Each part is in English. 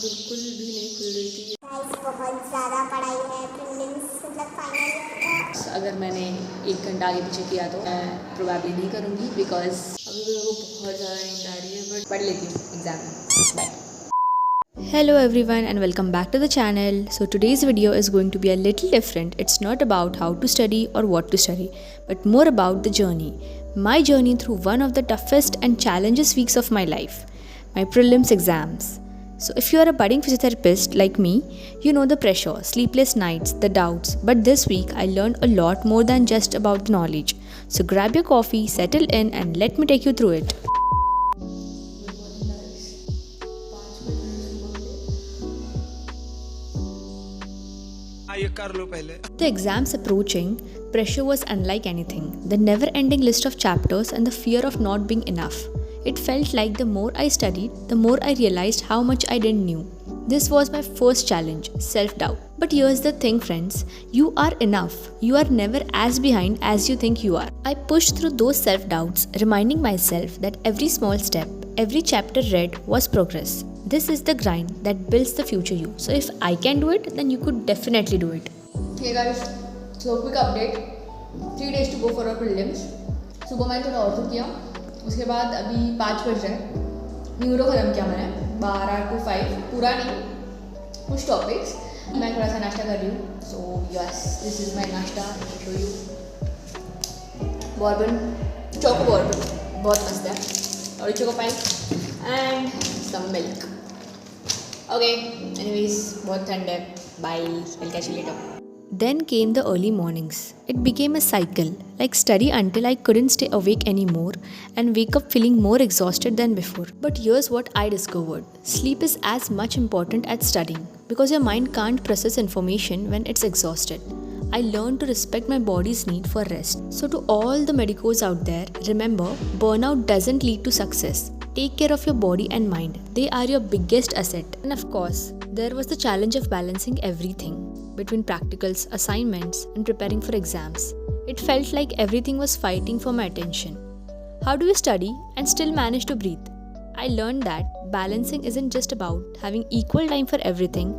बिल्कुल भी नहीं खुल रही थी। बहुत ज़्यादा पढ़ाई है, प्रीलिम्स मतलब फाइनल ईयर का। अगर मैंने 1 घंटा आगे पीछे किया तो मैं प्रोबेबली नहीं करूँगी, बिकॉज अभी मेरे को बहुत ज़्यादा नींद आ रही है, बट पढ़ लेती हूँ एग्जाम में। Bye. Hello everyone and welcome back to the channel. So today's video is going to be a little different. It's not about how to study or what to study, but more about the journey. My journey through one of the toughest and challenges weeks of my life, my prelims exams. So if you are a budding physiotherapist like me, you know the pressure, sleepless nights, the doubts, but this week I learned a lot more than just about the knowledge. So grab your coffee, settle in and let me take you through it. The exams approaching, pressure was unlike anything. The never ending list of chapters and the fear of not being enough. It felt like the more I studied, the more I realized how much I didn't know. This was my first challenge, self-doubt. But here's the thing friends, you are enough. You are never as behind as you think you are. I pushed through those self-doubts, reminding myself that every small step, every chapter read was progress. This is the grind that builds the future you. So if I can do it, then you could definitely do it. Hey guys, so quick update. 3 days to go for our prelims. सुबह मैंने थोड़ा और किया, उसके बाद अभी 5 बज रहे हैं। न्यूरो ख़त्म किया मैंने 12 to 5, पूरा नहीं, कुछ टॉपिक्स। मैं थोड़ा सा नाश्ता कर रही हूँ। So yes, this is my nashta. Show you bourbon, choco bourbon, बहुत मस्त है, और choco pie and some milk. Okay, anyways बहुत ठंड है। Bye, will catch you later. Then came the early mornings. It became a cycle, like study until I couldn't stay awake anymore and wake up feeling more exhausted than before. But here's what I discovered. Sleep is as much important as studying because your mind can't process information when it's exhausted. I learned to respect my body's need for rest. So to all the medicos out there, remember, burnout doesn't lead to success. Take care of your body and mind. They are your biggest asset. And of course, there was the challenge of balancing everything between practicals, assignments, and preparing for exams. It felt like everything was fighting for my attention. How do you study and still manage to breathe? I learned that balancing isn't just about having equal time for everything,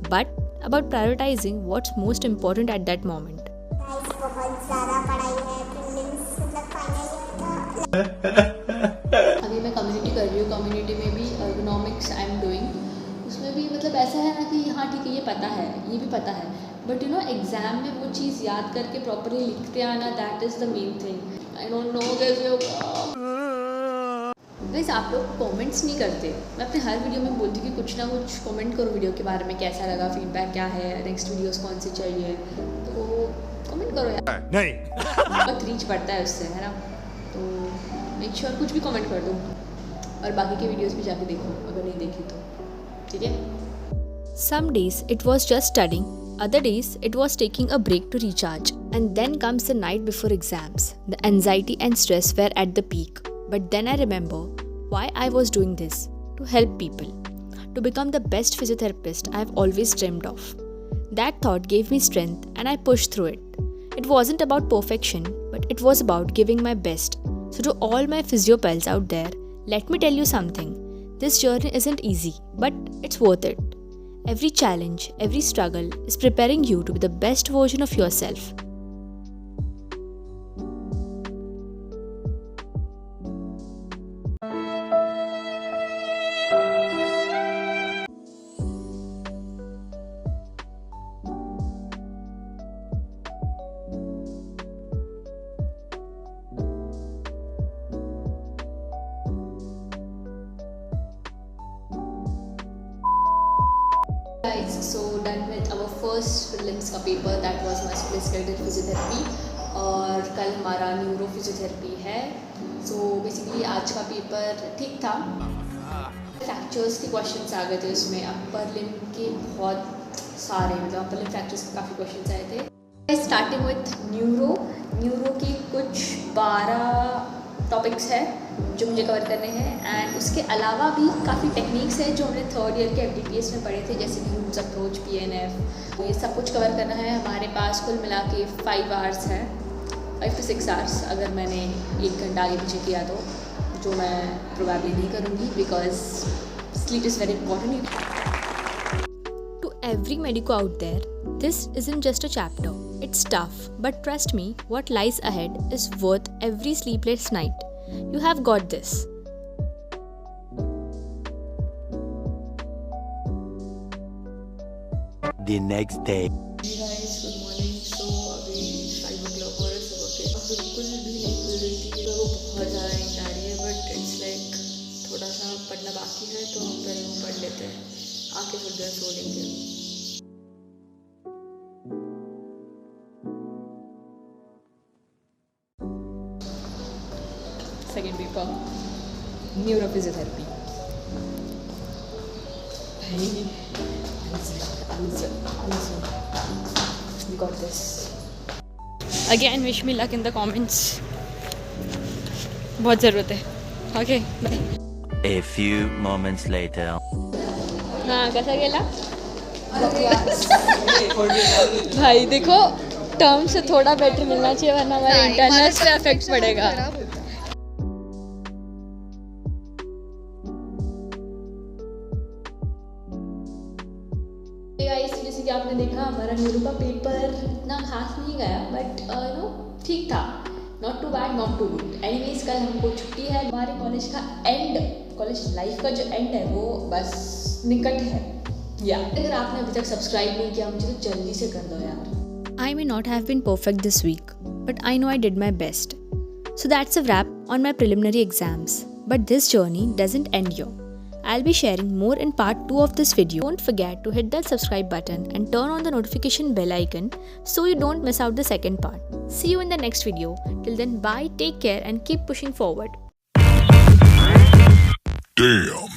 but about prioritizing what's most important at that moment. बहुत ज़्यादा पढ़ाई है, prelims मतलब final year का। अभी मैं community कर रही हूँ। कम्युनिटी में भी इकोनॉमिक्स आई एम डूइंग। उसमें भी मतलब ऐसा है ना कि हाँ ठीक है, ये पता है, ये भी पता है, बट यू नो एग्ज़ाम में वो चीज़ याद करके प्रॉपरली लिखते आना, that is the main thing. I don't know कैसे होगा। गाइस, आप लोग कमेंट्स नहीं करते। मैं अपने हर वीडियो में बोलती हूँ कि कुछ ना कुछ कमेंट करो वीडियो के बारे में, कैसा लगा, फीडबैक क्या है, नेक्स्ट वीडियोस कौन सी चाहिए, तो कमेंट करो यार। नहीं बहुत रीच बढ़ता है उससे, है ना। तो मेक श्योर कुछ भी कमेंट कर दो, और बाकी के वीडियोस भी जाके देखो अगर नहीं देखी तो, ठीक है। Some days it was just studying, other days it was taking a break to recharge. And then comes the night before exams. The anxiety and stress were at the peak. But then I remember why I was doing this. To help people. To become the best physiotherapist I have always dreamed of. That thought gave me strength and I pushed through it. It wasn't about perfection, but it was about giving my best. So to all my physio pals out there, let me tell you something. This journey isn't easy, but it's worth it. Every challenge, every struggle is preparing you to be the best version of yourself. Guys, so done with our first prelims का paper, that was musculoskeletal physiotherapy, और कल हमारा neuro physiotherapy है। So basically आज का paper ठीक था। Fractures के क्वेश्चंस आ गए थे उसमें, अपर लिम्ब के बहुत सारे, मतलब अपर लिम्ब फ्रैक्चर्स के काफ़ी क्वेश्चंस आए थे। स्टार्टिंग विथ न्यूरो के कुछ 12 टॉपिक्स है जो मुझे कवर करने हैं, एंड उसके अलावा भी काफ़ी टेक्निक्स हैं जो हमने 3rd ईयर के FDPS में पढ़े थे, जैसे कि रूट्स अप्रोच, PNF, तो ये सब कुछ कवर करना है। हमारे पास कुल मिला के 5 आवर्स है, 5 to 6 आवर्स अगर मैंने 1 घंटा आगे पीछे किया तो, जो मैं प्रोबेबली नहीं करूँगी because sleep is very important. every medico out there, this isn't just a chapter. It's tough, but trust me, what lies ahead is worth every sleepless night. You have got this. The next day. Hey guys, good morning. So अभी 5 o'clock हो रहा है सुबह के. अब बिल्कुल भी नहीं खुल रही थी. तो वो बहुत ज़्यादा नींद आ रही है, बट इट्स लाइक थोड़ा सा पढ़ना बाकी है, तो हम पहले वो पढ़ लेते हैं. आके थोड़ी देर सो लेंगे. Second paper, neurophysiotherapy. You got this. Again, wish me luck in the comments. बहुत ज़रूरत है. Okay, bye. A few moments later. हाँ, कैसा गेला? भाई देखो, टर्म से थोड़ा बेटर मिलना चाहिए, वरना हमारे इंटरनल्स पे इफेक्ट पड़ेगा. गाइस, जैसे कि आपने देखा हमारा न्यूरो का पेपर इतना खास नहीं गया, बट ठीक था. Not too bad, not too good. Anyways कल हमको छुट्टी है. हमारे कॉलेज का एंड, कॉलेज लाइफ का जो एंड है वो बस निकट है. या अगर आपने अभी तक सब्सक्राइब नहीं किया, मुझे तो जल्दी से कर दो यार. I may not have been perfect this week, but I know I did my best. So that's a wrap on my preliminary exams. But this journey doesn't end here. I'll be sharing more in part 2 of this video. Don't forget to hit that subscribe button and turn on the notification bell icon so you don't miss out the second part. See you in the next video. Till then, bye, take care and keep pushing forward. Damn.